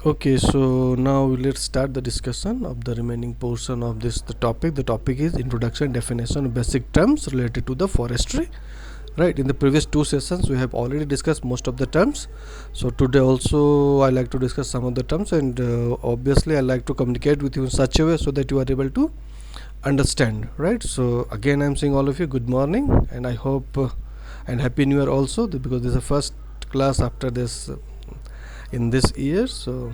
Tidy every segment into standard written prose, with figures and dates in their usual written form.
Okay, so now let's start the discussion of the remaining portion of this the topic. The topic is introduction, definition of basic terms related to the forestry. Right, in the previous two sessions we have already discussed most of the terms. So today also I like to discuss some of the terms, and obviously I like to communicate with you in such a way so that you are able to understand. Right, so again I'm saying all of you good morning, and I hope and happy new year also, because this is the first class after this in this year. So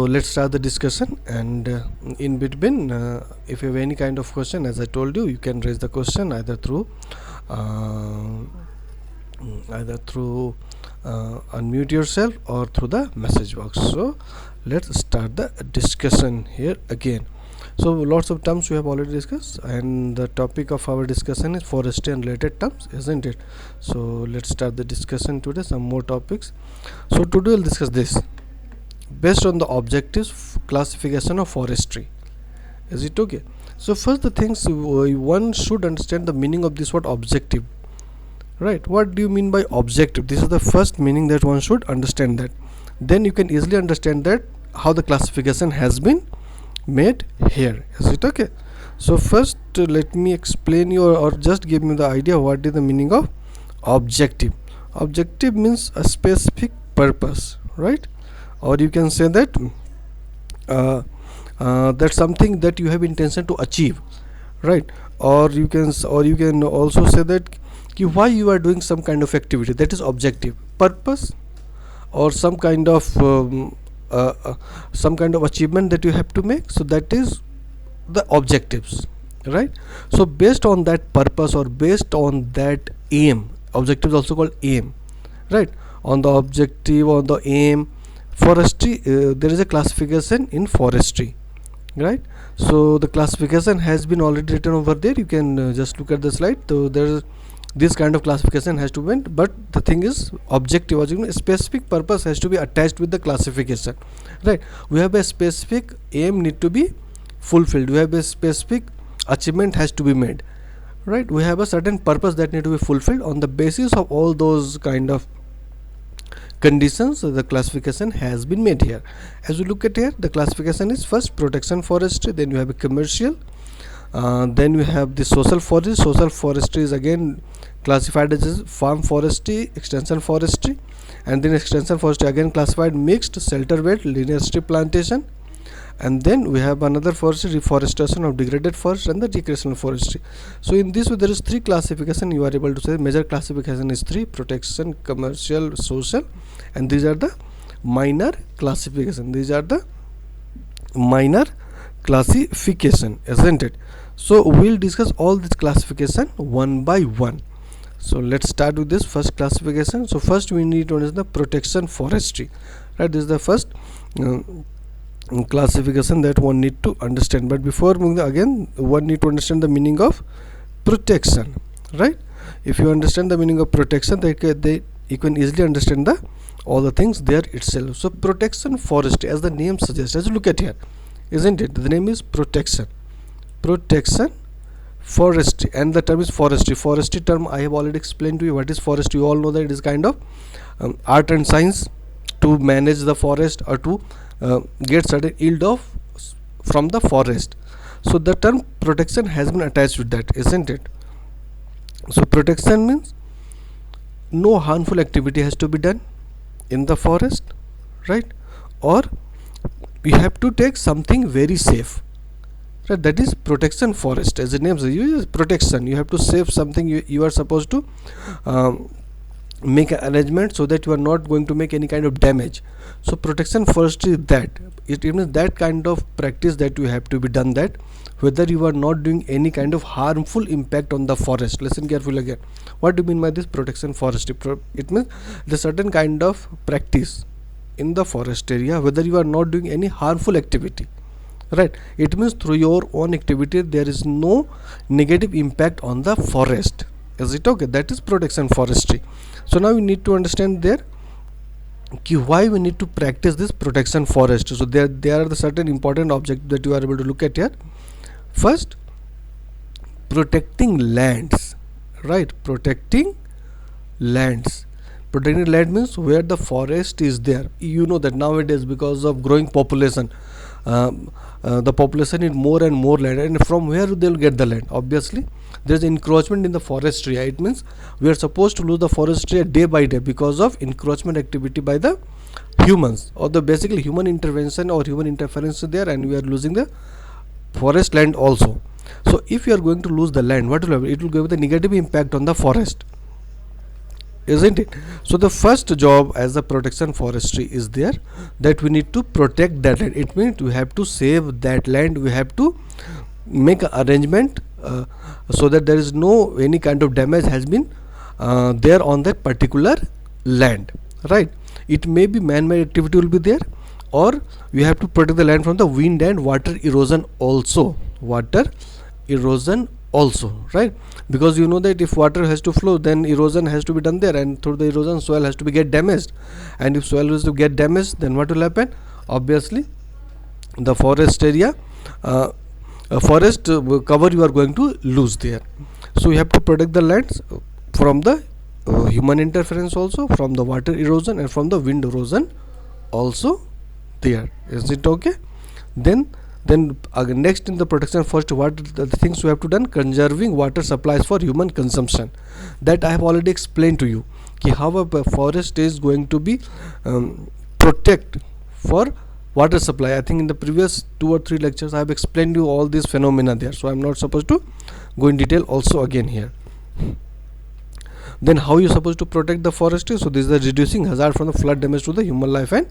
let's start the discussion, and in between if you have any kind of question, as I told you, you can raise the question either through uh, unmute yourself or through the message box. So let's start the discussion here again. So lots of terms we have already discussed, and the topic of our discussion is forestry and related terms, isn't it? So let's start the discussion today, some more topics. So today we'll discuss this based on the objectives classification of forestry. Is it okay? So first the things one should understand the meaning of this word objective. Right, what do you mean by objective? This is the first meaning that one should understand. That then you can easily understand that how the classification has been made here. Is it okay? So first let me explain you, or just give me the idea what is the meaning of objective. Objective means a specific purpose, right? Or you can say that that's something that you have intention to achieve, right? Or you can also say that why you are doing some kind of activity, that is objective purpose, or some kind of achievement that you have to make, so that is the objectives, right? So based on that purpose or based on that aim, objective is also called aim, right? On the objective, on the aim, forestry, there is a classification in forestry, right? So the classification has been already written over there. You can just look at the slide. So there is this kind of classification has to be, but the thing is objective, a specific purpose has to be attached with the classification, right? We have a specific aim need to be fulfilled, we have a specific achievement has to be made, right? We have a certain purpose that need to be fulfilled. On the basis of all those kind of conditions, the classification has been made here. As we look at here, the classification is first protection forestry, then you have a commercial, then we have the social forestry. Social forestry is again classified as farm forestry, extension forestry, and then extension forestry again classified mixed, shelter belt, linear strip plantation, and then we have another forestry, reforestation of degraded forest, and the recreational forestry. So in this way there is three classification. You are able to say major classification is three: protection, commercial, social, and these are the minor classification. These are the minor classification, isn't it? So we'll discuss all this classification one by one. So let's start with this first classification. So first we need to understand the protection forestry, right? This is the first classification that one need to understand. But before moving again, one need to understand the meaning of protection, right? If you understand the meaning of protection, you can easily understand the all the things there itself. So protection forestry, as the name suggests, as you look at here, isn't it? The name is protection forestry, and the term is forestry term I have already explained to you. What is forestry? You all know that it is kind of art and science to manage the forest, or to get certain yield from the forest. So the term protection has been attached with that, isn't it? So protection means no harmful activity has to be done in the forest, right? Or you have to take something very safe, right? That is protection forest. As the name says, protection, you have to save something. You are supposed to make an arrangement so that you are not going to make any kind of damage. So protection forestry is that it means that kind of practice that you have to be done, that whether you are not doing any kind of harmful impact on the forest. Listen carefully again. What do you mean by this protection forestry? It means the certain kind of practice in the forest area, whether you are not doing any harmful activity, right? It means through your own activity there is no negative impact on the forest. Is it okay? That is protection forestry. So now we need to understand there why we need to practice this protection forestry. So there are the certain important objects that you are able to look at here. First, protecting lands, right? Protecting lands Protecting land means where the forest is there. You know that nowadays, because of growing population, the population need more and more land, and from where they'll get the land? Obviously, there's encroachment in the forest area. It means we are supposed to lose the forest area day by day because of encroachment activity by the humans, or the basically human intervention or human interference there, and we are losing the forest land also. So if you are going to lose the land, what will happen? It will give the negative impact on the forest, isn't it? So the first job as a protection forestry is there, that we need to protect that land. It means we have to save that land, we have to make an arrangement so that there is no any kind of damage has been there on that particular land, right? It may be man-made activity will be there, or we have to protect the land from the wind and water erosion also. Water erosion also, right? Because you know that if water has to flow, then erosion has to be done there, and through the erosion soil has to be get damaged, and if soil is to get damaged, then what will happen? Obviously the forest area forest cover you are going to lose there. So you have to protect the lands from the human interference also, from the water erosion, and from the wind erosion also there. Is it okay? Then next in the protection first, what the things we have to done? Conserving water supplies for human consumption. That I have already explained to you ki how a forest is going to be protect for water supply. I think in the previous 2 or 3 lectures I have explained you all these phenomena there, so I am not supposed to go in detail also again here. Then how you supposed to protect the forest? So this is the reducing hazard from the flood damage to the human life and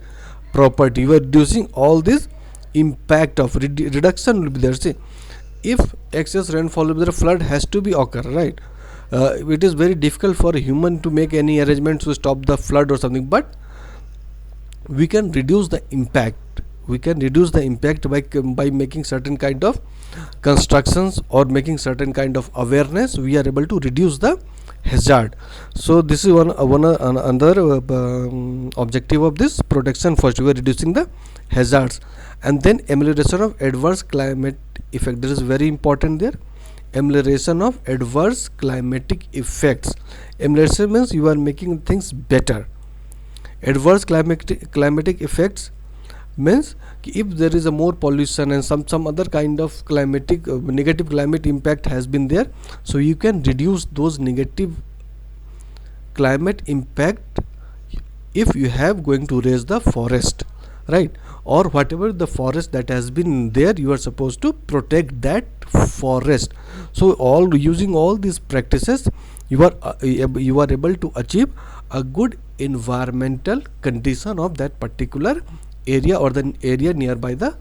property. You are reducing all this impact of reduction will be there. See, if excess rainfall will be there, flood has to be occur, right? It is very difficult for a human to make any arrangements to stop the flood or something, but we can reduce the impact. We can reduce the impact by making certain kind of constructions or making certain kind of awareness. We are able to reduce the hazard. So this is another objective of this protection. First, we are reducing the hazards, and then amelioration of adverse climate effect. This is very important there. Amelioration of adverse climatic effects. Amelioration means you are making things better. Adverse climatic effects means if there is a more pollution and some other kind of climatic negative climate impact has been there, so you can reduce those negative climate impact if you have going to raise the forest, right? Or whatever the forest that has been there, you are supposed to protect that forest. So all using all these practices, you are able to achieve a good environmental condition of that particular area or the area nearby the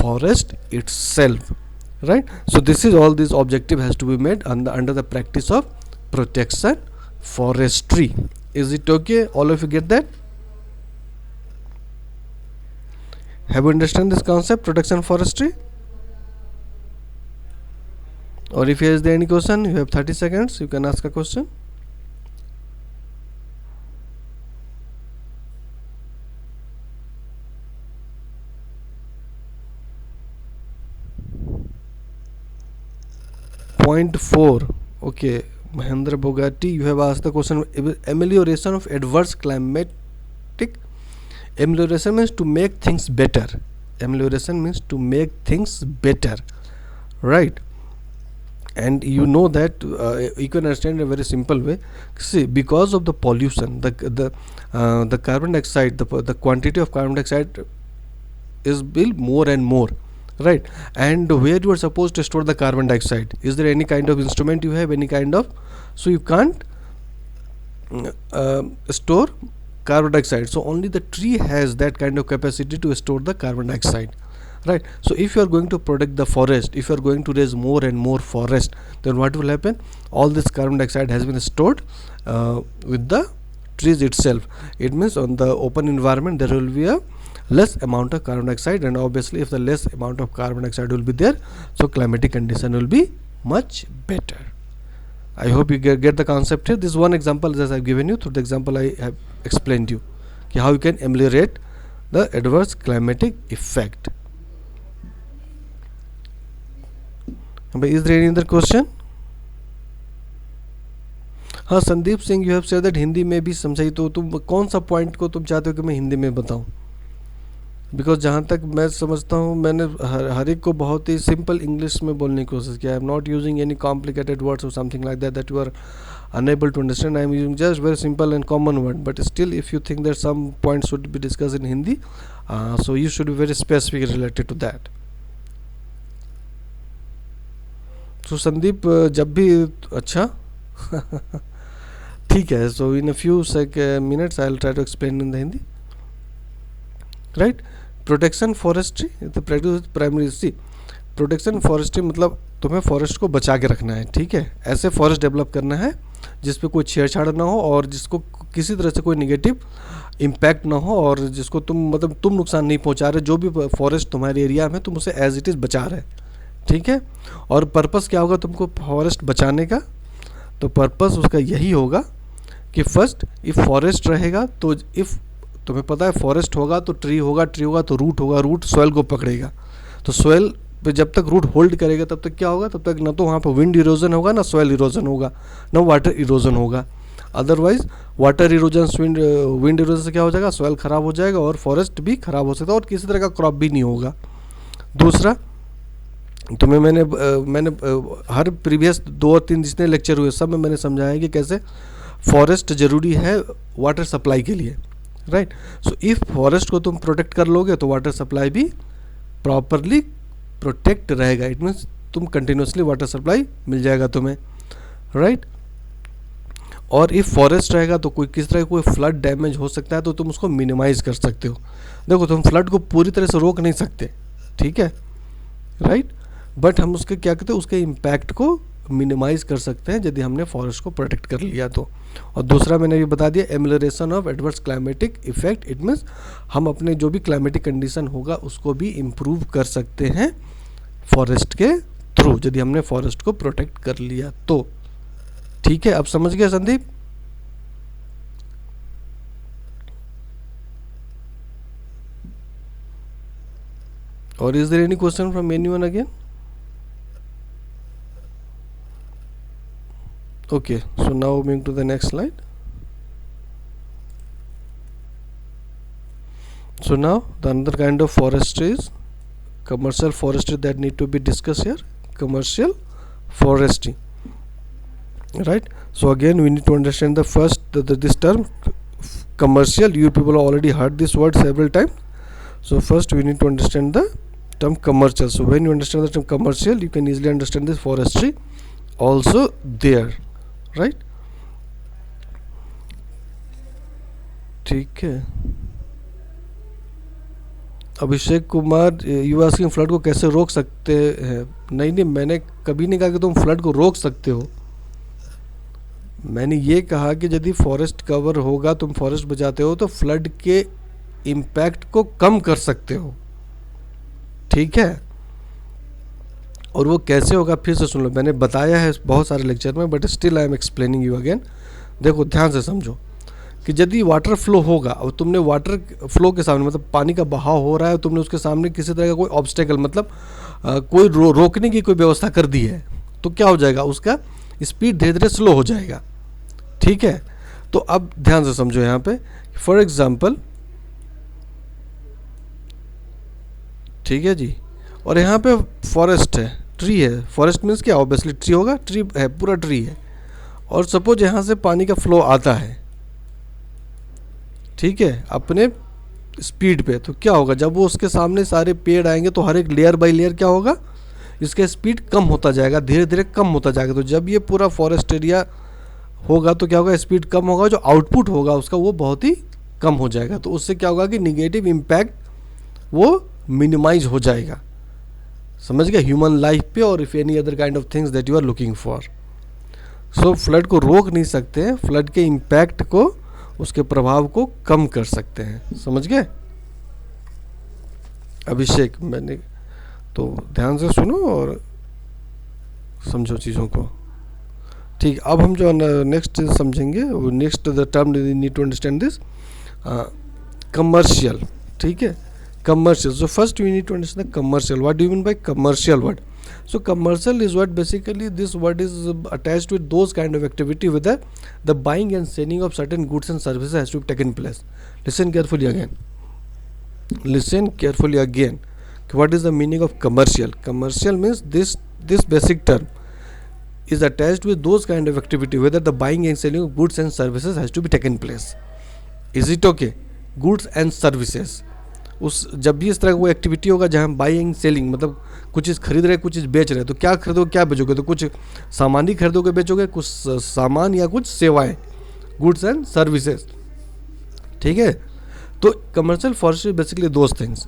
forest itself, right? So this is all this objective has to be made under the practice of protection forestry. Is it okay? All of you get that? Have you understand this concept, protection forestry? Or if there is any question, you have 30 seconds, you can ask a question. Point 4. Okay, Mahendra Bogati, you have asked the question. Amelioration of adverse climatic. Amelioration means to make things better. Amelioration means to make things better, right? And you know that you can understand in a very simple way. See, because of the pollution, the carbon dioxide, the quantity of carbon dioxide is built more and more, right? And where you are supposed to store the carbon dioxide? Is there any kind of instrument you have, any kind of? So you can't store carbon dioxide. So only the tree has that kind of capacity to store the carbon dioxide, right? So if you are going to protect the forest, if you are going to raise more and more forest, then what will happen? All this carbon dioxide has been stored with the trees itself. It means on the open environment there will be a less amount of carbon dioxide, and obviously if the less amount of carbon dioxide will be there, so climatic condition will be much better. I hope you get the concept here. This is one example as I have given you. Through the example I have explained you how you can ameliorate the adverse climatic effect. But is there any other question? हाँ Sandeep Singh, you have said that Hindi में भी समझाई, तो तुम कौन सा point को तुम चाहते हो कि मैं हिंदी में बताऊं? बिकॉज जहाँ तक मैं समझता हूँ, मैंने हर एक को बहुत ही सिंपल इंग्लिश में बोलने की कोशिश किया. I am not using any complicated words और something like that that you are unable to understand. I am using just very simple and common word, but still if you think that some points should be discussed in Hindi, so you should be very specific related to that. So Sandeep जब भी अच्छा ठीक है. So in a few minutes I will try to explain in the Hindi. Right? Protection forestry, the practice primary. See, protection forestry मतलब तुम्हें forest को बचा के रखना है. ठीक है, ऐसे फॉरेस्ट डेवलप करना है जिस पे कोई छेड़छाड़ ना हो और जिसको किसी तरह से कोई नेगेटिव इम्पैक्ट ना हो, और जिसको तुम मतलब तुम नुकसान नहीं पहुंचा रहे. जो भी फॉरेस्ट तुम्हारे एरिया में, तुम उसे एज इट इज़ बचा रहे. ठीक है, और पर्पस क्या होगा तुमको फॉरेस्ट बचाने का? तो पर्पस उसका यही होगा कि फर्स्ट, इफ़ फॉरेस्ट रहेगा तो इफ़ तुम्हें पता है फॉरेस्ट होगा तो ट्री होगा, ट्री होगा तो रूट होगा, रूट सॉइल को पकड़ेगा. तो सॉइल पे जब तक रूट होल्ड करेगा तब तक क्या होगा, तब तक ना तो वहाँ पर विंड इरोजन होगा, ना सॉइल इरोजन होगा, ना वाटर इरोजन होगा. Otherwise water erosion, wind erosion से क्या हो जाएगा, सॉइल ख़राब हो जाएगा और फॉरेस्ट भी ख़राब हो सकता है और किसी तरह का क्रॉप भी नहीं होगा. दूसरा, तुम्हें मैंने हर प्रीवियस 2 और 3 जितने लेक्चर हुए सब में मैंने समझाया कि कैसे फॉरेस्ट ज़रूरी है वाटर सप्लाई के लिए. राइट? सो इफ़ फॉरेस्ट को तुम प्रोटेक्ट कर लोगे तो वाटर सप्लाई भी प्रॉपरली प्रोटेक्ट रहेगा. इट मीन्स तुम कंटिन्यूसली वाटर सप्लाई मिल जाएगा तुम्हें. राइट? और इफ़ फॉरेस्ट रहेगा तो कोई किस तरह कोई फ्लड डैमेज हो सकता है तो तुम उसको मिनिमाइज़ कर सकते हो. देखो, तुम फ्लड को पूरी तरह से रोक नहीं सकते. ठीक है, राइट, बट हम उसके क्या कहते हैं, उसके इम्पैक्ट को मिनिमाइज़ कर सकते हैं यदि हमने फॉरेस्ट को प्रोटेक्ट कर लिया तो. और दूसरा मैंने ये बता दिया, amelioration of adverse climatic effect. It means हम अपने जो भी क्लाइमेटिक कंडीशन होगा उसको भी इम्प्रूव कर सकते हैं फॉरेस्ट के थ्रू, यदि हमने फॉरेस्ट को प्रोटेक्ट कर लिया तो. ठीक है, अब समझ गया संदीप? और is there any question from anyone again? Okay, so now moving to the next slide. So now the another kind of forestry is commercial forestry that need to be discussed here. Commercial forestry, right? So again we need to understand the first this term commercial. You people already heard this word several times. So first we need to understand the term commercial. So when you understand the term commercial, you can easily understand this forestry also there. Right? ठीक है. Abhishek Kumar, you asking flood को कैसे रोक सकते हैं? नहीं, मैंने कभी नहीं कहा कि तुम फ्लड को रोक सकते हो. मैंने ये कहा कि यदि फॉरेस्ट कवर होगा, तुम फॉरेस्ट बचाते हो तो फ्लड के इम्पैक्ट को कम कर सकते हो. ठीक है, और वो कैसे होगा फिर से सुन लो. मैंने बताया है बहुत सारे लेक्चर में, but still I am explaining you again. देखो, ध्यान से समझो कि यदि वाटर फ्लो होगा और तुमने वाटर फ्लो के सामने, मतलब पानी का बहाव हो रहा है, तुमने उसके सामने किसी तरह का कोई ऑब्स्टेकल, मतलब कोई रोकने की कोई व्यवस्था कर दी है, तो क्या हो जाएगा, उसका स्पीड धीरे धीरे स्लो हो जाएगा. ठीक है, तो अब ध्यान से समझो यहाँ पे. फॉर एग्जाम्पल, ठीक है जी, और यहाँ पे फॉरेस्ट है, ट्री है. फॉरेस्ट मीन्स क्या, ऑब्वियसली ट्री होगा, ट्री है, पूरा ट्री है. और सपोज यहाँ से पानी का फ्लो आता है, ठीक है, अपने स्पीड पे, तो क्या होगा, जब वो उसके सामने सारे पेड़ आएंगे तो हर एक लेयर बाय लेयर क्या होगा, इसका स्पीड कम होता जाएगा, धीरे धीरे कम होता जाएगा. तो जब ये पूरा फॉरेस्ट एरिया होगा तो क्या होगा, स्पीड कम होगा, जो आउटपुट होगा उसका वो बहुत ही कम हो जाएगा. तो उससे क्या होगा कि निगेटिव इम्पैक्ट वो मिनिमाइज हो जाएगा. समझ गया, ह्यूमन लाइफ पे और if any other kind of things that you are looking for. So flood को रोक नहीं सकते हैं, फ्लड के इम्पैक्ट को, उसके प्रभाव को कम कर सकते हैं. समझ गए अभिषेक? मैंने तो ध्यान से सुनो और समझो चीज़ों को. ठीक, अब हम जो नेक्स्ट समझेंगे, next the term need to understand this commercial. ठीक है, commercial. So first we need to understand the commercial. What do you mean by commercial word? So commercial is what basically this word is attached with those kind of activity whether the buying and selling of certain goods and services has to be taken place. Listen carefully again. Listen carefully again. What is the meaning of commercial? Commercial means this basic term is attached with those kind of activity whether the buying and selling of goods and services has to be taken place. Is it okay? Goods and services, उस जब भी इस तरह का कोई activity होगा जहाँ buying selling मतलब कुछ चीज़ खरीद रहे कुछ चीज़ बेच रहे, तो क्या खरीदोगे क्या बेचोगे, तो कुछ सामान ही खरीदोगे बेचोगे, कुछ सामान या कुछ सेवाएं, गुड्स एंड सर्विसेज. ठीक है. तो commercial forestry basically those things.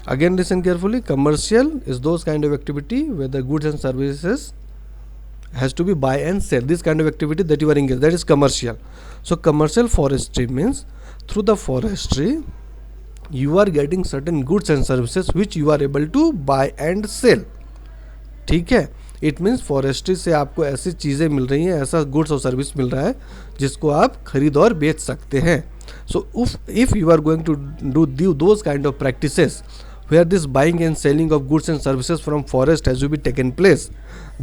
Again listen carefully. Commercial is those kind of activity where the goods and services has to be buy and sell, this kind of activity that you are engaged, that is commercial. So commercial forestry means through the forestry you are getting certain goods and services which you are able to buy and sell. ठीक है. It means forestry से आपको ऐसी चीज़ें मिल रही हैं, ऐसा goods और सर्विस मिल रहा है जिसको आप खरीद और बेच सकते हैं. So if you are going to do those kind of practices where this buying and selling of goods and services from forest has to be taken place,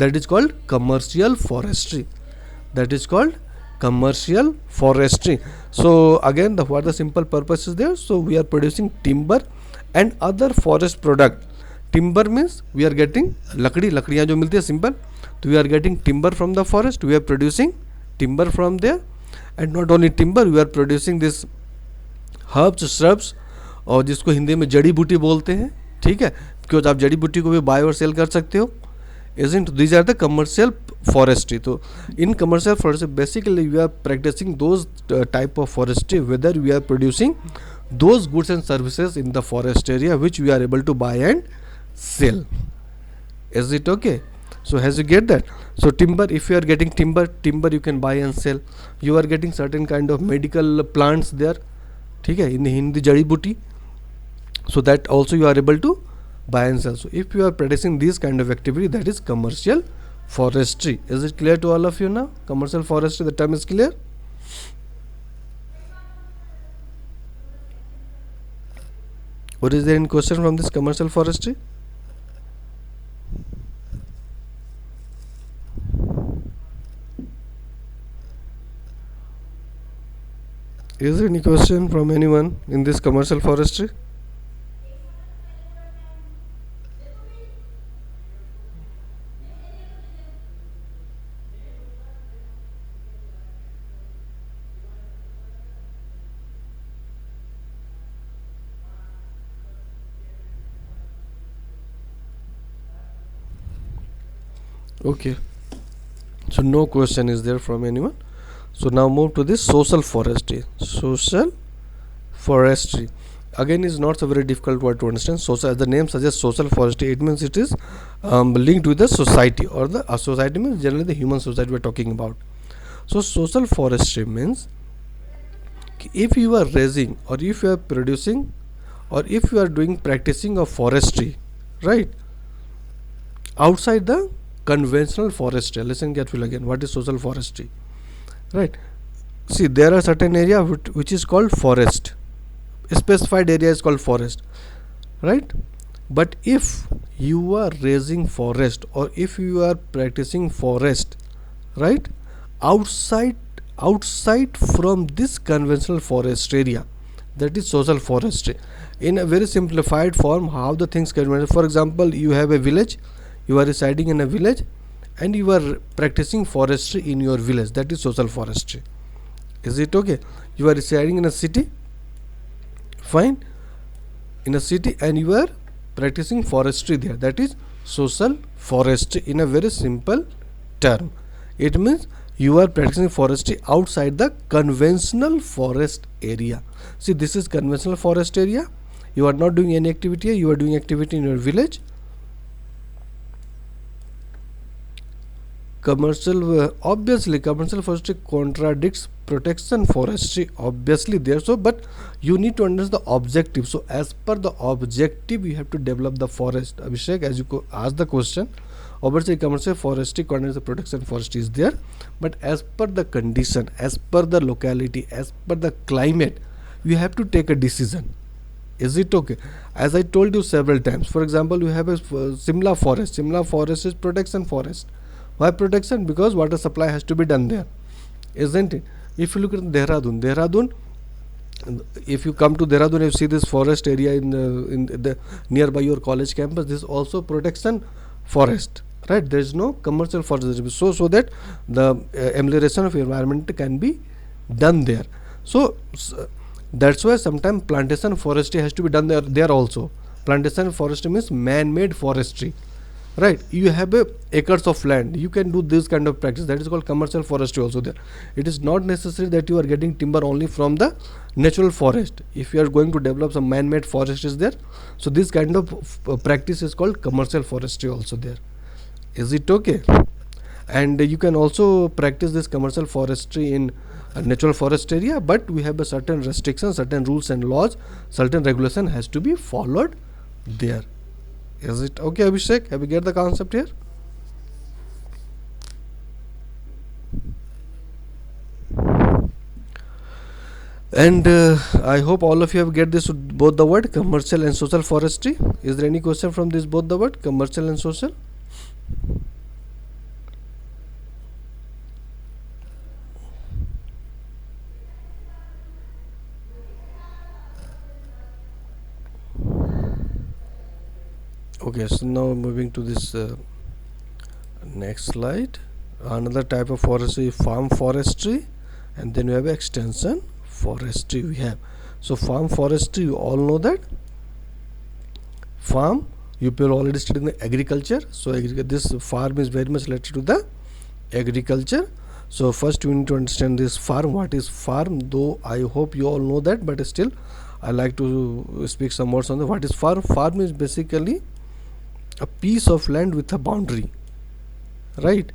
that is called commercial forestry. That is called commercial forestry. So again what the simple purpose is there. So we are producing timber and other forest product. Timber means we are getting लकड़ियाँ जो मिलती है simple, तो we are getting timber from the forest, we are producing timber from there. And not only timber, we are producing this herbs, shrubs, और जिसको हिंदी में जड़ी बूटी बोलते हैं. ठीक है. बिकॉज आप जड़ी बूटी को भी बाय और सेल कर सकते हो. Isn't these are the commercial forestry. तो in commercial forestry basically we are practicing those type of forestry whether we are producing those goods and services in the forest area which we are able to buy and sell. Is it okay? So as you get that, so timber, if you are getting timber you can buy and sell. You are getting certain kind of medical plants there. ठीक है. in Hindi जड़ी बूटी, so that also you are able to buy and sell. So if you are practicing this kind of activity, that is commercial forestry. Is it clear to all of you now? Commercial forestry, the term is clear. What is there in question from this commercial forestry? Is there any question from anyone in this commercial forestry? Okay, so no question is there from anyone. So now move to this social forestry. Social forestry again is not a very difficult word to understand. Social, as the name suggests, social forestry, it means it is linked with the society, or the society means generally the human society we are talking about. So social forestry means if you are raising or if you are producing or if you are doing practicing of forestry, right, outside the conventional forestry. Listen carefully again. What is social forestry? Right. See, there are certain area which is called forest. A specified area is called forest. Right. But if you are raising forest or if you are practicing forest, right, outside from this conventional forest area, that is social forestry. In a very simplified form, how the things can be. For example, you have a village. You are residing in a village and you are practicing forestry in your village, that is social forestry. Is it okay? You are residing in a city, fine, in a city, and you are practicing forestry there, that is social forestry in a very simple term. It means you are practicing forestry outside the conventional forest area. See, this is conventional forest area. You are not doing any activity here, you are doing activity in your village. Obviously commercial forestry contradicts protection forestry, obviously there. So but you need to understand the objective. So as per the objective you have to develop the forest. Abhishek, as you ask the question, obviously commercial forestry contradicts the protection forestry is there, but as per the condition, as per the locality, as per the climate, you have to take a decision. Is it okay? As I told you several times, for example, you have a Simla forest. Simla forest is protection forest. Why protection? Because water supply has to be done there, isn't it? If you look at Dehradun, if you come to Dehradun, you see this forest area in the nearby your college campus. This is also protection forest, right? There is no commercial forest, so that the amelioration of environment can be done there. So that's why sometimes plantation forestry has to be done there also. Plantation forestry means man-made forestry, right? You have acres of land, you can do this kind of practice, that is called commercial forestry also there. It is not necessary that you are getting timber only from the natural forest. If you are going to develop some man-made forest is there, so this kind of practice is called commercial forestry also there. Is it okay? And you can also practice this commercial forestry in a natural forest area, but we have a certain restrictions, certain rules and laws, certain regulation has to be followed there. Is it okay, Abhishek? Have you get the concept here? And I hope all of you have get this both the word commercial and social forestry. Is there any question from this both the word commercial and social? Okay, so now moving to this next slide. Another type of forestry is farm forestry, and then we have extension forestry. We have, so farm forestry, you all know that farm, you people already studied in the agriculture, so this farm is very much related to the agriculture. So first we need to understand this farm. What is farm? Though I hope you all know that, but still I like to speak some words on the what is farm. Farm is basically a piece of land with a boundary, right?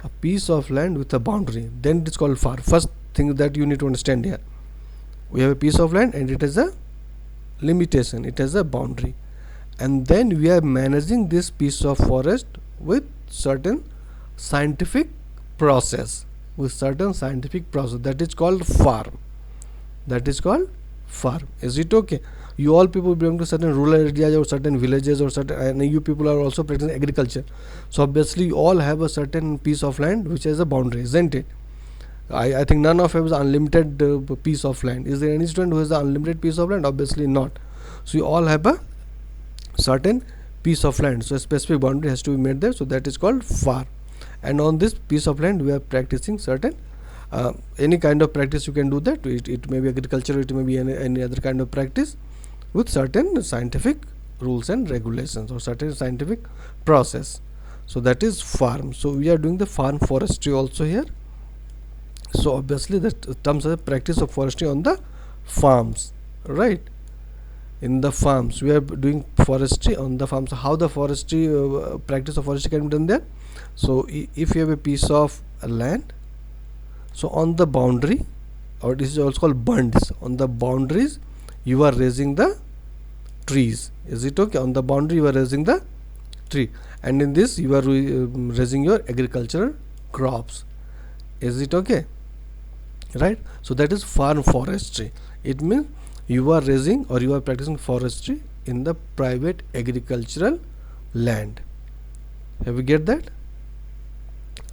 A piece of land with a boundary, then it is called farm. First thing that you need to understand here, we have a piece of land and it has a limitation, it has a boundary, and then we are managing this piece of forest with certain scientific process, that is called farm. That is called farm. Is it okay? You all people belong to certain rural areas or certain villages or certain, and you people are also practicing agriculture, so obviously you all have a certain piece of land which has a boundary, isn't it? I think none of you has unlimited piece of land. Is there any student who has an unlimited piece of land? Obviously not. So you all have a certain piece of land, so a specific boundary has to be made there, so that is called farm. And on this piece of land we are practicing certain any kind of practice you can do that. It may be agriculture, it may be any other kind of practice with certain scientific rules and regulations or certain scientific process. So that is farm. So we are doing the farm forestry also here. So obviously that terms of the practice of forestry on the farms, right? In the farms we are doing forestry on the farms. How the forestry practice of forestry can be done there? So if you have a piece of land, so on the boundary, or this is also called bunds, on the boundaries you are raising the trees. Is it okay? On the boundary you are raising the tree, and in this you are raising your agricultural crops. Is it okay? Right? So that is farm forestry. It means you are raising or you are practicing forestry in the private agricultural land. Have you get that?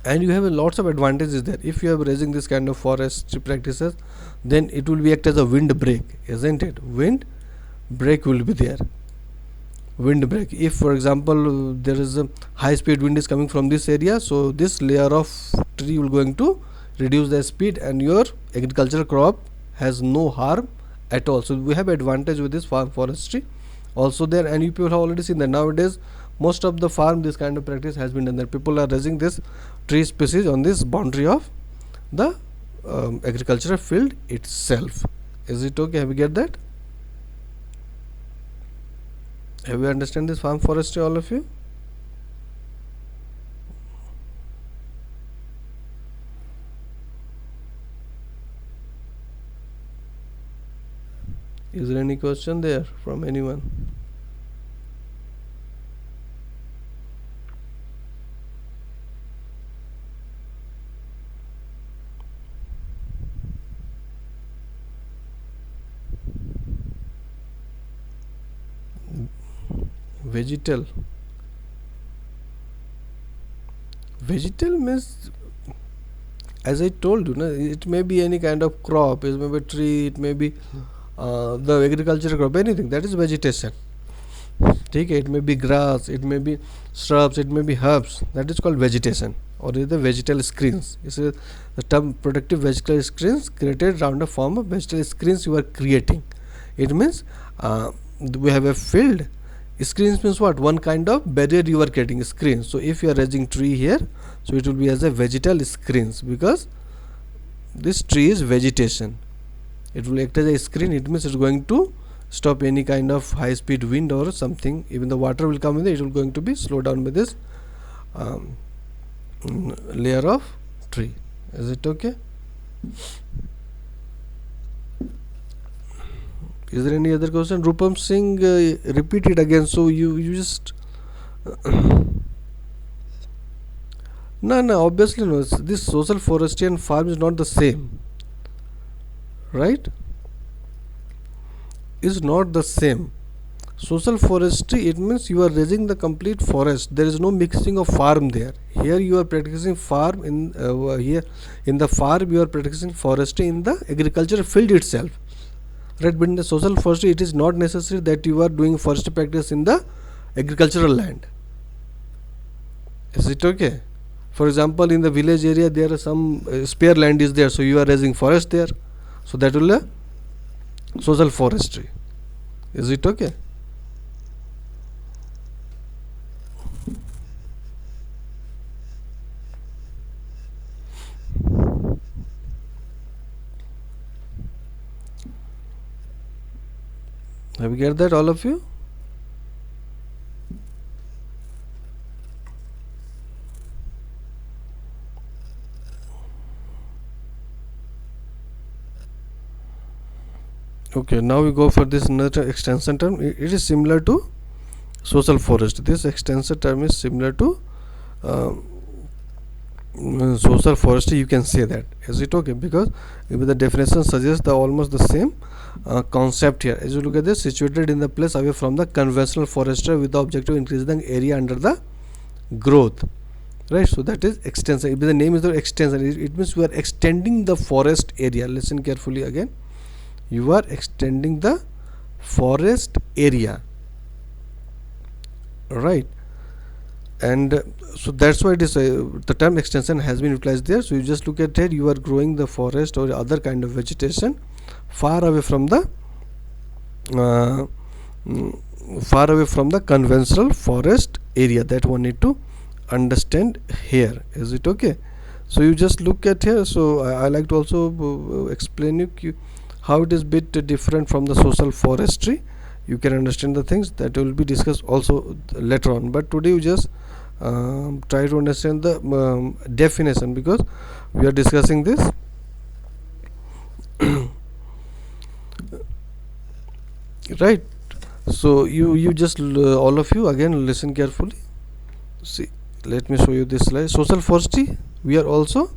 And you have lots of advantages there. If you are raising this kind of forestry practices, then it will be act as a wind break, isn't it? Wind break will be there. Wind break, if for example there is a high speed wind is coming from this area, so this layer of tree will going to reduce the speed and your agricultural crop has no harm at all. So we have advantage with this farm forestry also there. And you people have already seen that nowadays most of the farm this kind of practice has been done there. People are raising this tree species on this boundary of the agricultural field itself. Is it okay? Have you get that? Have you understand this farm forestry, all of you? Is there any question there from anyone? vegetal. Vegetal means, as I told you, it may be any kind of crop, it may be tree, it may be the agricultural crop, anything that is vegetation. Okay, it may be grass, it may be shrubs, it may be herbs, that is called vegetation, or the vegetal screens. It's the term protective vegetal screens created around a form of vegetal screens you are creating. It means we have a field. Screens means what? One kind of barrier you are creating, screen. So if you are raising tree here, so it will be as a vegetal screens, because this tree is vegetation. It will act as a screen. It means it's going to stop any kind of high speed wind or something. Even the water will come in there, it will going to be slowed down by this layer of tree. Is it okay? Is there any other question? Rupam Singh, repeat it again. So you just no, obviously no. This social forestry and farm is not the same, right? Is not the same. Social forestry, it means you are raising the complete forest. There is no mixing of farm there. Here you are practicing farm in here in the farm you are practicing forestry in the agricultural field itself. Right, but in the social forestry it is not necessary that you are doing forestry practice in the agricultural land. Is it okay? For example, in the village area there are some spare land is there, so you are raising forest there, so that will social forestry. Is it okay? Have you get that, all of you? Okay, now we go for this another extension term. It is similar to social forest. This extension term is similar to social forestry, you can say that. Is it okay? Because the definition suggests the almost the same concept here. As you look at this, situated in the place away from the conventional forestry with the objective of increasing the area under the growth, right? So that is extension. If the name is the extension, it means we are extending the forest area. Listen carefully again. You are extending the forest area, right? And so that's why it is the term extension has been utilized there. So you just look at it, you are growing the forest or other kind of vegetation far away from the conventional forest area. That one need to understand here. Is it okay? So you just look at here. So I like to also explain you how it is bit different from the social forestry. You can understand the things that will be discussed also later on, but today you just try to understand the definition, because we are discussing this. Right, so you just all of you again listen carefully. See, let me show you this slide. Social forestry, we are also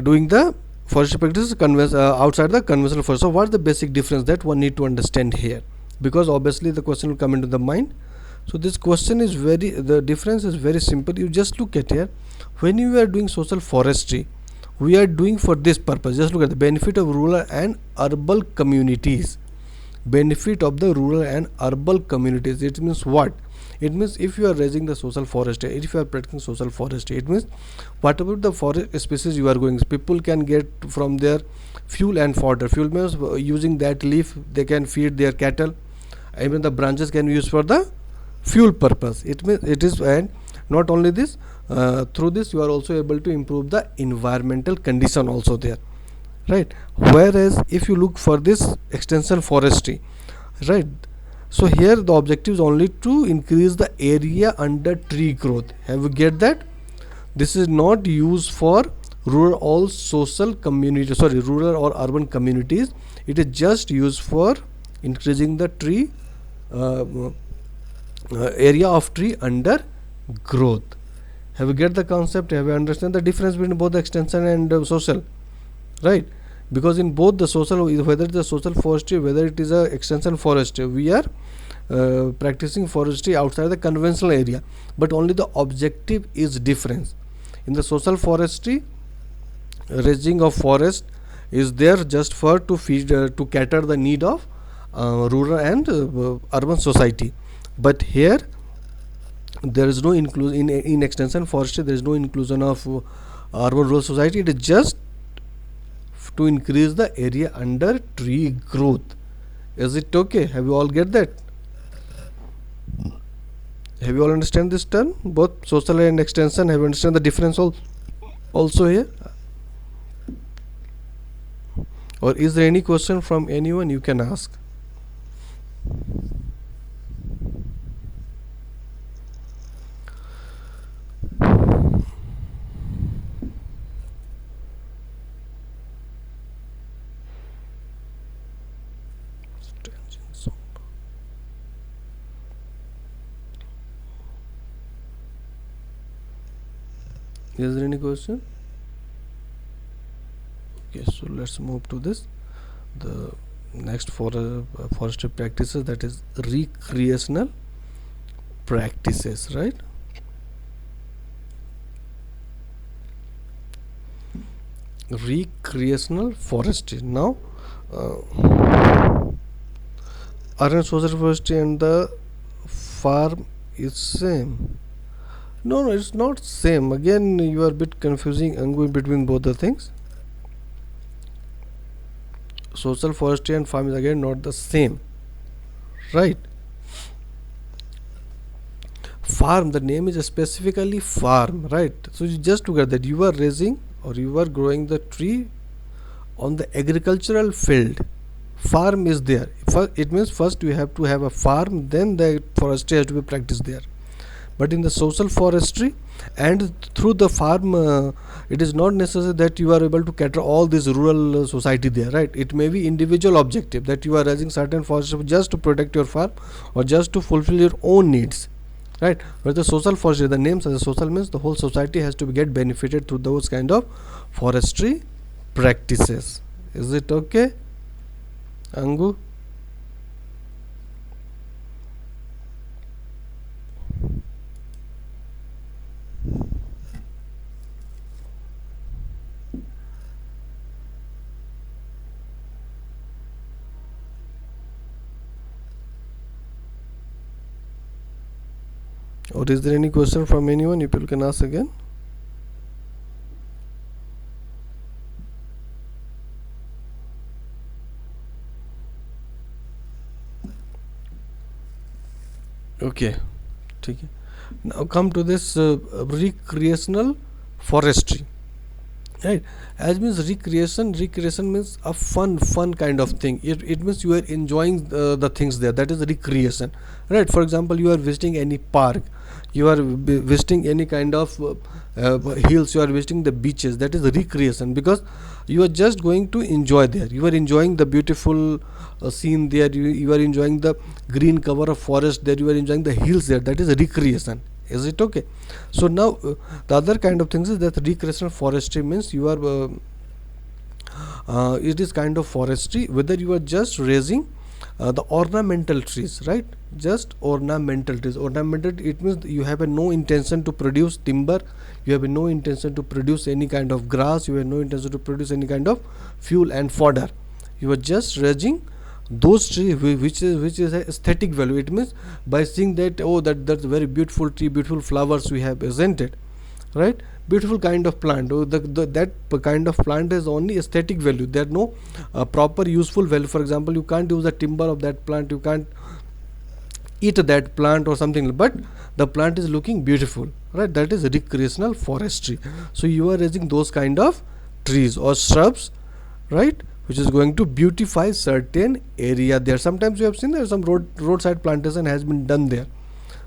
doing the forestry practices outside the conventional forest. So what is the basic difference that one need to understand here? Because obviously the question will come into the mind. So this question is the difference is very simple. You just look at here. When you are doing social forestry, we are doing for this purpose. Just look at the benefit of rural and urban communities. Benefit of the rural and urban communities. It means what? It means if you are raising the social forestry, if you are practicing social forestry, it means whatever the forest species you are going, people can get from their fuel and fodder. Fuel means using that leaf they can feed their cattle. Even the branches can be used for the fuel purpose. It means it is, and not only this, through this you are also able to improve the environmental condition also there, right? Whereas if you look for this extension forestry, right, so here the objective is only to increase the area under tree growth. Have you get that? This is not used for rural or social community, sorry, rural or urban communities. It is just used for increasing the tree area of tree under growth. Have you get the concept? Have you understand the difference between both the extension and social, right? Because in both the social, whether it is a social forestry, whether it is a extension forestry, we are practicing forestry outside the conventional area, but only the objective is different. In the social forestry, raising of forest is there just for to feed to cater the need of rural and urban society. But here there is no inclusion in extension forestry, there is no inclusion of urban rural society. It is just to increase the area under tree growth. Is it okay? Have you all get that? Have you all understand this term, both social and extension? Have you understand the difference also here? Or is there any question from anyone? You can ask. Is there any question? Okay, so let's move to this. The next for forestry practices, that is recreational practices, right? Recreational forestry. Now urban social forestry and the farm is same. No, it's not same. Again, you are a bit confusing Angu between both the things. Social forestry and farm is again not the same, right? Farm, the name is specifically farm, right? So you just to get that you are raising or you are growing the tree on the agricultural field. Farm is there. It means first you have to have a farm, then the forestry has to be practiced there. But in the social forestry and through the farm, it is not necessary that you are able to cater all this rural society there, right? It may be individual objective that you are raising certain forestry just to protect your farm or just to fulfill your own needs, right? But the social forestry, the name says social means the whole society has to get benefited through those kind of forestry practices. Is it okay, Angu? Or is there any question from anyone? You people can ask again. Okay, ठीक है. Now come to this recreational forestry, right? As means recreation means a fun kind of thing. It means you are enjoying the things there, that is recreation, right? For example, you are visiting any park, you are visiting any kind of hills, you are visiting the beaches, that is recreation, because you are just going to enjoy there. You are enjoying the beautiful scene there, you are enjoying the green cover of forest there, you are enjoying the hills there, that is recreation. Is it okay? So now the other kind of things is that recreational forestry means you are it is kind of forestry whether you are just raising the ornamental trees, right? Just ornamental trees. Ornamental, it means you have no intention to produce timber, you have no intention to produce any kind of grass, you have no intention to produce any kind of fuel and fodder. You are just raising those trees which is a aesthetic value. It means by seeing that, oh, that's a very beautiful tree, beautiful flowers we have, isn't it, right? Beautiful kind of plant. Oh, that kind of plant has only aesthetic value. There are no proper useful value. For example, you can't use the timber of that plant, you can't eat that plant or something, but the plant is looking beautiful, right? That is recreational forestry. So you are raising those kind of trees or shrubs, right, which is going to beautify certain area there. Sometimes you have seen there some roadside plantation has been done there.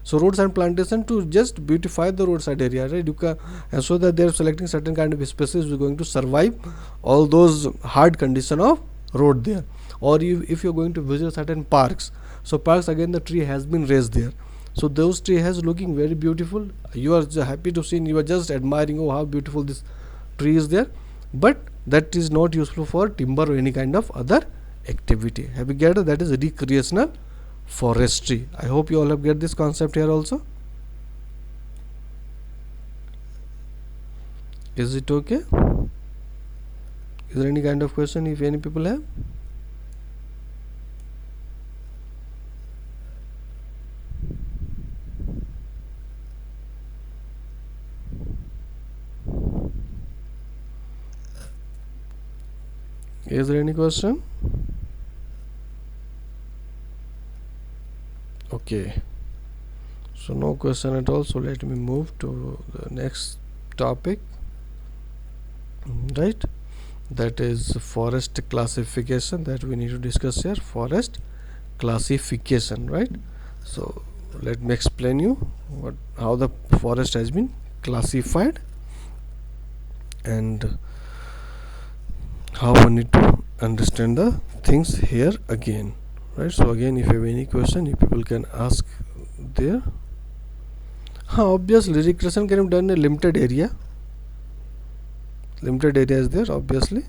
So roadside plantation to just beautify the roadside area, right? You can, and so that they are selecting certain kind of species which is going to survive all those hard condition of road there. Or if you are going to visit certain parks, so parks again the tree has been raised there, so those tree has looking very beautiful. You are happy to see, you are just admiring, oh, how beautiful this tree is there, but that is not useful for timber or any kind of other activity. Have you get it? That is recreational forestry. I hope you all have get this concept here also. Is it okay? Is there any kind of question if any people have? Is there any question? Okay, so no question at all, so let me move to the next topic, right? That is forest classification that we need to discuss here. Forest classification, right? So let me explain you how the forest has been classified and how we need to understand the things here again, right? So again, if you have any question, you people can ask there. Obviously recreation can be done in a limited area. Limited area is there, obviously.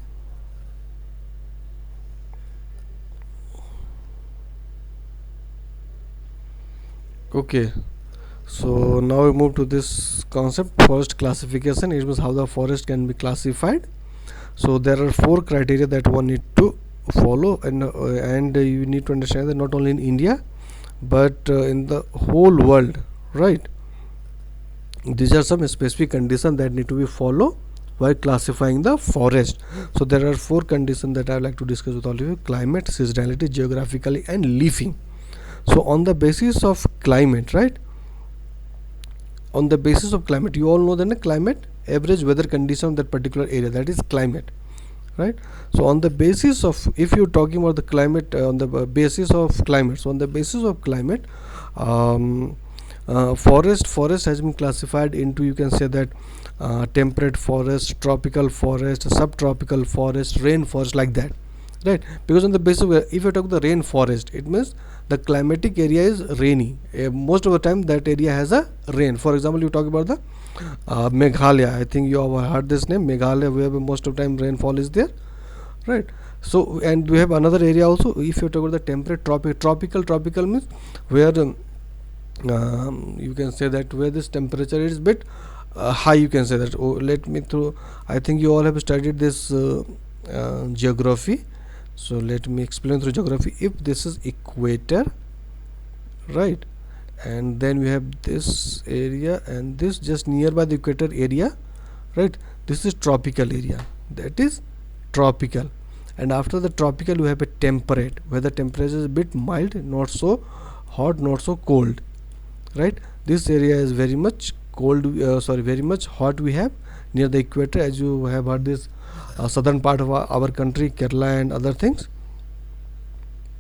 Okay, so now we move to this concept, forest classification. It means how the forest can be classified. So there are 4 criteria that one need to follow, and you need to understand that not only in India but in the whole world, right? These are some specific conditions that need to be followed while classifying the forest. So there are 4 conditions that I would like to discuss with all of you: climate, seasonality, geographically, and leafing. So on the basis of climate, right? On the basis of climate, you all know that the climate, average weather condition of that particular area, that is climate, right? So on the basis of, if you're talking about the climate, on the basis of climate, so on the basis of climate, forest has been classified into, you can say that, temperate forest, tropical forest, subtropical forest, rainforest, like that, right? Because on the basis of, if you talk the rainforest, it means the climatic area is rainy. Most of the time that area has a rain. For example, you talk about the Meghalaya. I think you have heard this name, Meghalaya, where most of the time rainfall is there, right? So, and we have another area also. If you talk about the temperate, tropical means where you can say that where this temperature is bit high, you can say that. Oh, let me through. I think you all have studied this geography. So let me explain through geography. If this is equator, right, and then we have this area and this just nearby the equator area, right, this is tropical area, that is tropical. And after the tropical we have a temperate, where the temperature is a bit mild, not so hot, not so cold, right? This area is very much cold, very much hot we have near the equator, as you have heard this southern part of our country, Kerala and other things,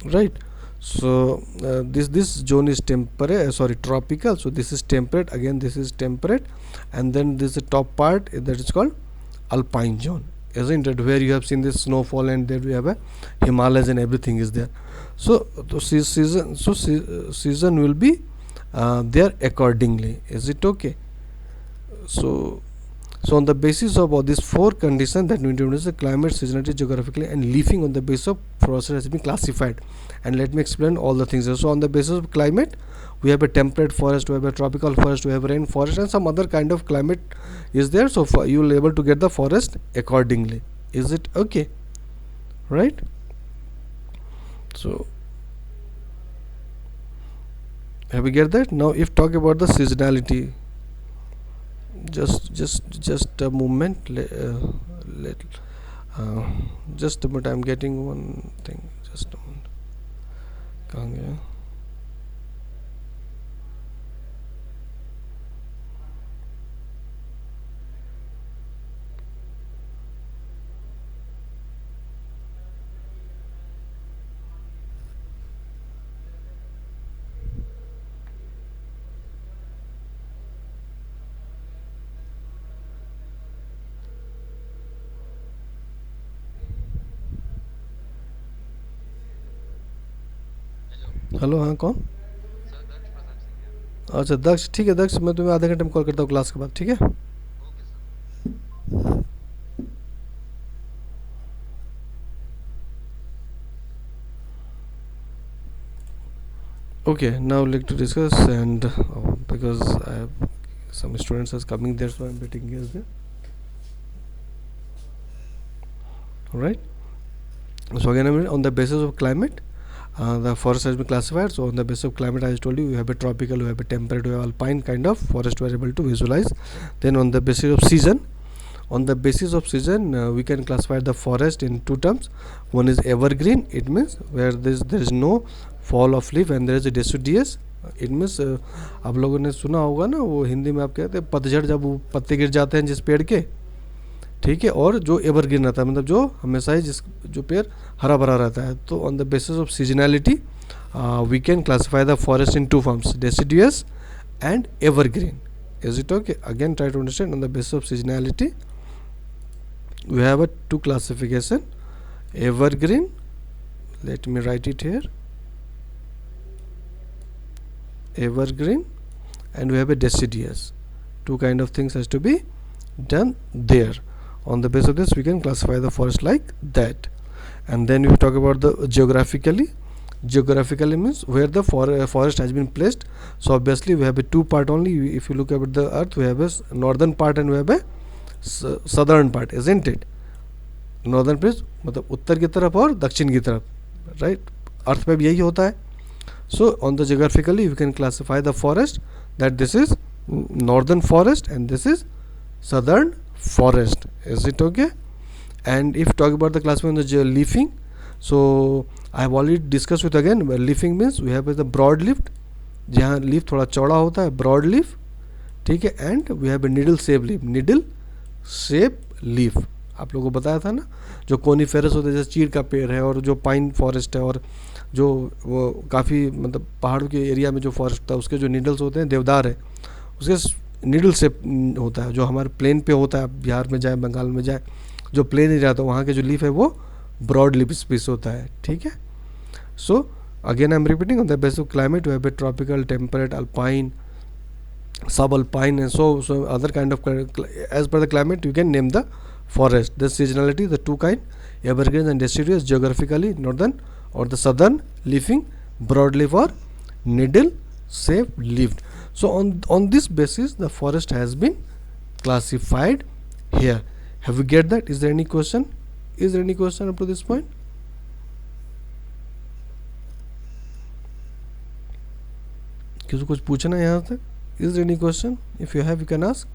right? So this zone is temperate, tropical. So this is temperate, again this is temperate, and then this is the top part that is called alpine zone, isn't it, where you have seen this snowfall, and there we have a Himalayas and everything is there. So the season will be there accordingly. Is it okay? So on the basis of all these 4 conditions that we introduce, the climate, seasonality, geographically, and leafing, on the basis of forest has been classified. And let me explain all the things. So on the basis of climate, we have a temperate forest, we have a tropical forest, we have a rain forest, and some other kind of climate is there. So you will able to get the forest accordingly. Is it okay? Right? So have we get that? Now if talk about the seasonality, just a moment, just a moment, I'm getting one thing, just a moment. कहाँ गया? Hello, हाँ कौन? अच्छा दक्ष, ठीक है दक्ष, मैं तुम्हें आधे घंटे में कॉल करता हूँ क्लास के बाद, ठीक है? Okay, now like to discuss, and because I have some students are coming there, so I'm getting here there. All right. So again, on the basis of climate, the forest has been classified. So on the basis of climate, I told you, you have a tropical, you have a temperate, you have alpine kind of forest we are able to visualize. Then on the basis of season, we can classify the forest in two terms. One is evergreen. It means where there is no fall of leaf, and there is a deciduous. It means आप लोगों ने सुना होगा ना, वो हिंदी में आप कहते हैं पतझड़, जब वो पत्ते गिर जाते हैं जिस पेड़ के, ठीक है, और जो एवरग्रीन रहता है मतलब जो हमेशा ही जिस जो पेड़ हरा भरा रहता है. तो on the basis of seasonality we can classify the forest in two forms, deciduous and evergreen. Is it okay? Again, try to understand. On the basis of seasonality, we have a two classification: evergreen. Let me write it here. Evergreen, and we have a deciduous. Two kind of things has to be done there. On the basis of this, we can classify the forest like that. And then we talk about the geographically. Geographically means where the forest has been placed. So obviously we have a two part only. If you look at the earth, we have a northern part and we have a southern part, isn't it? Northern place मतलब उत्तर की तरफ और दक्षिण की तरफ, right. अर्थ पे भी यही होता है. So on the geographically you can classify the forest that this is northern forest and this is southern forest. Is it okay? And if talk about the classification of the leafing, so I have already discussed with again. Leafing means we have the broad leaf, जहाँ leaf थोड़ा चौड़ा होता है, broad leaf, ठीक है. And we have a needle shape leaf, needle shape leaf आप लोगों को बताया था ना. जो कोनीफेरस होते हैं जैसे चीड़ का पेड़ है, और जो पाइन फॉरेस्ट है, और जो वो काफ़ी मतलब पहाड़ों के एरिया में जो फॉरेस्ट था उसके जो निडल्स होते हैं, देवदार है, उसके निडल शेप होता है. जो हमारे प्लेन पे होता है, बिहार में जाए, बंगाल में जाए, जो प्लेन एरिया तो वहाँ के जो लीफ है वो ब्रॉड लीफ स्पीस होता है, ठीक है. So again I am repeating, on the basis of climate we have a tropical, temperate, alpine, subalpine, and so other kind of as per the climate you can name the forest. The seasonality, the two kind, evergreen and deciduous. Geographically, northern or the southern, leafing, broadleaf or needle shape leafed. So on this basis the forest has been classified here. Have you get that? Is there any question? Is there any question up to this point? किसी कुछ पूछना है यहाँ तक? Is there any question? If you have, you can ask.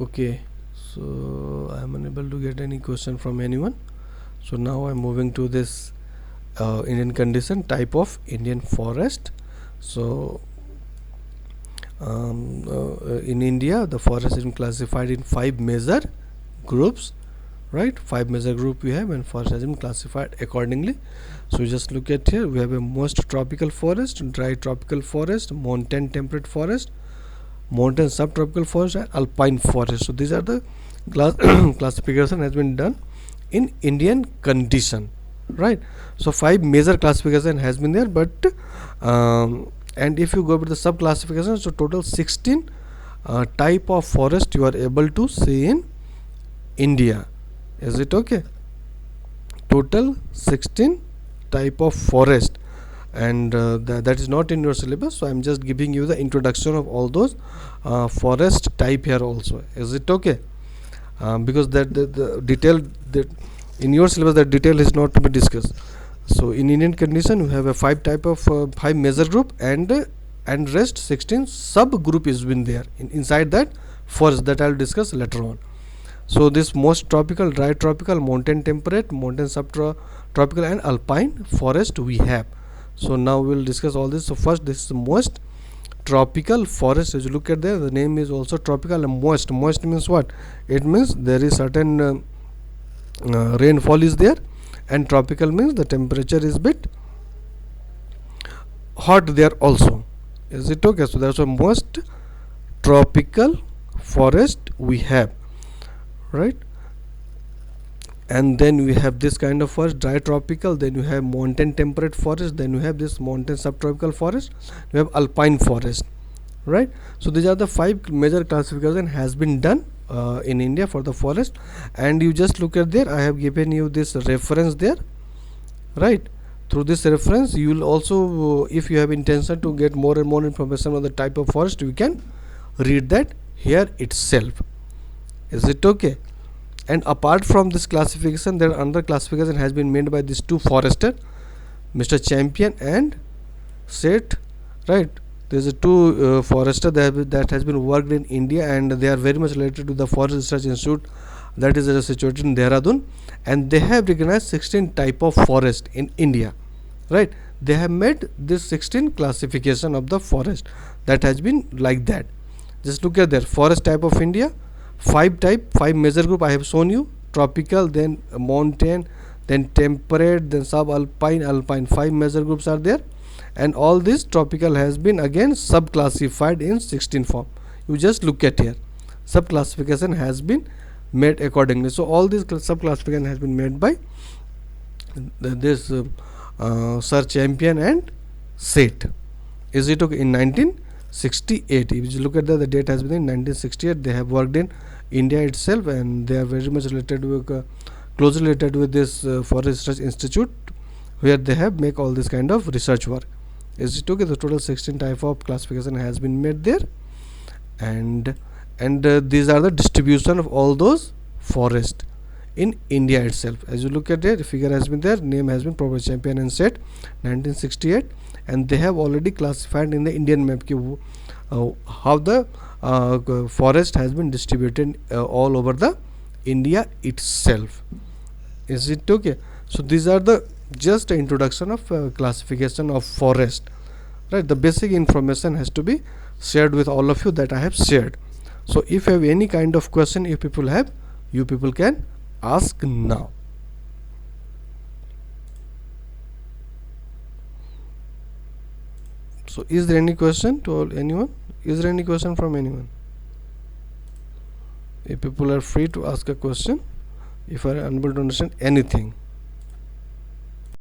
Okay, so I am unable to get any question from anyone. So now I am moving to this Indian condition, type of Indian forest. So in India the forest is classified in 5 major groups, right? 5 major group we have, and forest has been classified accordingly. So just look at here, we have a moist tropical forest, dry tropical forest, mountain temperate forest, mountain subtropical forest, and alpine forest. So these are the classification has been done in Indian condition, right? So 5 major classification has been there, but and if you go with the sub classification, so total 16 type of forest you are able to see in India. Is it okay? Total 16 type of forest, and that is not in your syllabus, so I am just giving you the introduction of all those forest type here also. Is it okay? Because that the detail that in your syllabus, that detail is not to be discussed. So in Indian condition we have a 5 type of 5 major group, and rest 16 sub group is been there inside that forest, that I will discuss later on. So this most tropical, dry tropical, mountain temperate, mountain subtropical, and alpine forest we have. So now we will discuss all this. So first, this is the most tropical forest. As you look at there, the name is also tropical and moist. Moist means what? It means there is certain rainfall is there, and tropical means the temperature is bit hot there also. Is it okay? So that's a most tropical forest we have, right? And then we have this kind of forest, dry tropical, then you have mountain temperate forest, then you have this mountain subtropical forest, you have alpine forest, right? So these are the five major classification has been done in India for the forest. And you just look at there, I have given you this reference there, right? Through this reference you will also, if you have intention to get more and more information on the type of forest, you can read that here itself. Is it okay? And apart from this classification, there are another classification has been made by these two forester, Mr. Champion and Seth, right? There's a two forester that has been worked in India, and they are very much related to the Forest Research Institute that is situated in Dehradun, and they have recognized 16 type of forest in India, right? They have made this 16 classification of the forest that has been like that. Just look at their forest type of India, five major group I have shown you: tropical, then mountain, then temperate, then subalpine, alpine. Five major groups are there, and all this tropical has been again sub classified in 16 form. You just look at here, sub classification has been made accordingly. So all this sub classification has been made by this Sir Champion and Seth. Is it okay? In 1968, if you look at the date has been in 1968. They have worked in India itself, and they are very much related with closely related with this Forest Research Institute, where they have make all this kind of research work. Is it okay? The total 16 type of classification has been made there, and these are the distribution of all those forest in India itself. As you look at it, the figure has been there, name has been Professor Champion and Seth, 1968, and they have already classified in the Indian map how the forest has been distributed all over the India itself. Is it okay? So these are the just introduction of classification of forest, right? The basic information has to be shared with all of you that I have shared. So if you have any kind of question, if people have, you people can ask now. So is there any question to anyone? Is there any question from anyone? If people are free to ask a question, if I are unable to understand anything.